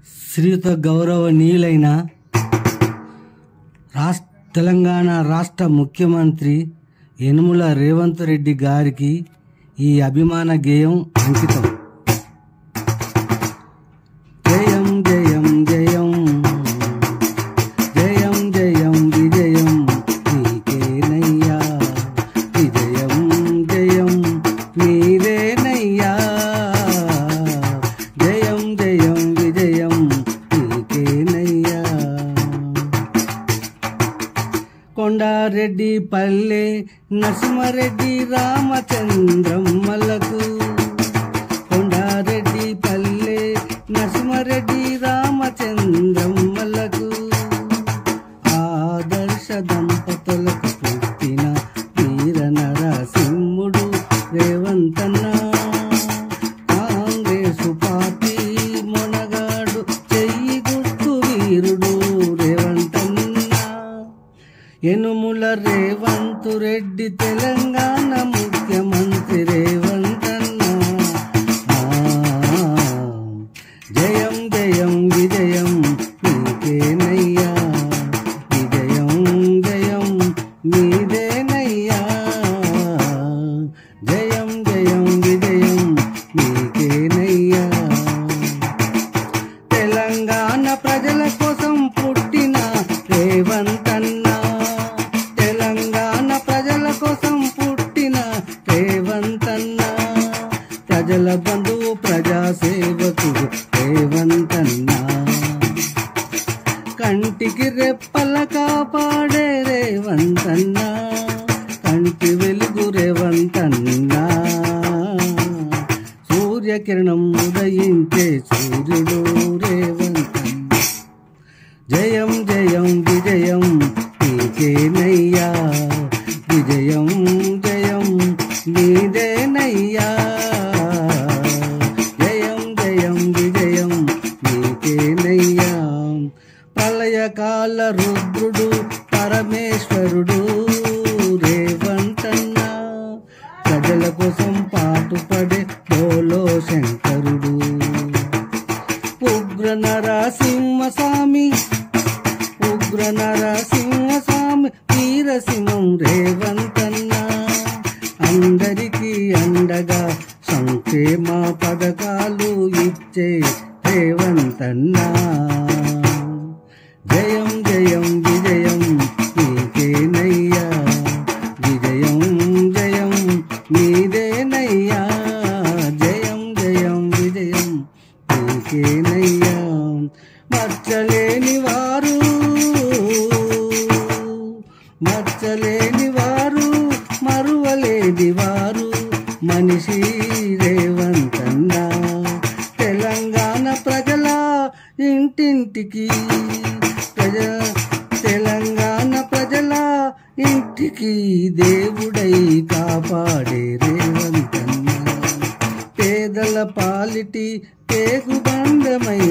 శ్రీయుత గౌరవనీయులైన తెలంగాణ రాష్ట్ర ముఖ్యమంత్రి యనుమల రేవంత్ రెడ్డి గారికి ఈ అభిమాన గేయం అంకితం. జయం జయం జయం జయం జయం విజయం నీకేనయ్యా, విజయం జయం నీరేనయ్యా, జయం జయం విజయం నీకేనయ్యా. కొండారెడ్డి పల్లె నరసింహారెడ్డి రామచంద్రమ్మలకు, కొండారెడ్డి పల్లె నరసింహారెడ్డి రామచంద్రమ్మలకు, ఆదర్శ దంపతులకు పుట్టిన వీర నరసింహుడు రేవంతన్న. కాంగ్రెసు పార్టీ మొనగాడు చెయ్యి గుర్తు వీరుడు రేవంతన్న. యనుమల రేవంత్ రెడ్డి తెలంగాణ ముఖ్యమంత్రి రేవంతన్న. జయం జయం విజయం నీకేనయ్యా, విజయం జయం నీదేనయ్యా, జయం జయం విజయం నీకేనయ్యా. తెలంగాణ ప్రజల కోసం పుట్టిన రేవంతన్న, తెలంగాణ ప్రజల కోసం పుట్టిన రేవంతన్న, ప్రజల బంధువు ప్రజాసేవకుడు రేవంతన్న. కంటికి రెప్పల కాపాడే రేవంతన్న, కంటి వెలుగు రేవంతన్న, సూర్యకిరణం ఉదయించే సూర్యుడు రేవంతన్న. జయం జయం విజయం నీకేనయ్యా, విజయం జయం నీదేనయ్యా, జయం జయం విజయం నీకేనయ్యా. ప్రళయకాల రుద్రుడు పరమేశ్వరుడు రేవంతన్న, ప్రజల కోసం పాటుపడే బోలో శంకరుడు. ఉగ్ర నరసింహస్వామి, ఉగ్ర నరసింహస్వామి వీరసింహం రేవంతన్న. అందరికీ అండగా సంక్షేమ పథకాలు ఇచ్చే రేవంతన్న. జయం జయం విజయం నీకేనయ్యా, విజయం జయం నీదేనయ్యా, జయం జయం విజయం నీకేనయ్యా. మచ్చలేని వారు, మచ్చలేని వారు, మరువలేని వారు మనిషి రేవంతన్న. తెలంగాణ ప్రజల ఇంటింటికి, తెలంగాణ ప్రజల ఇంటికి దేవుడై కాపాడే రేవంతన్న. పేదల పాలిటి పేగుబంధమై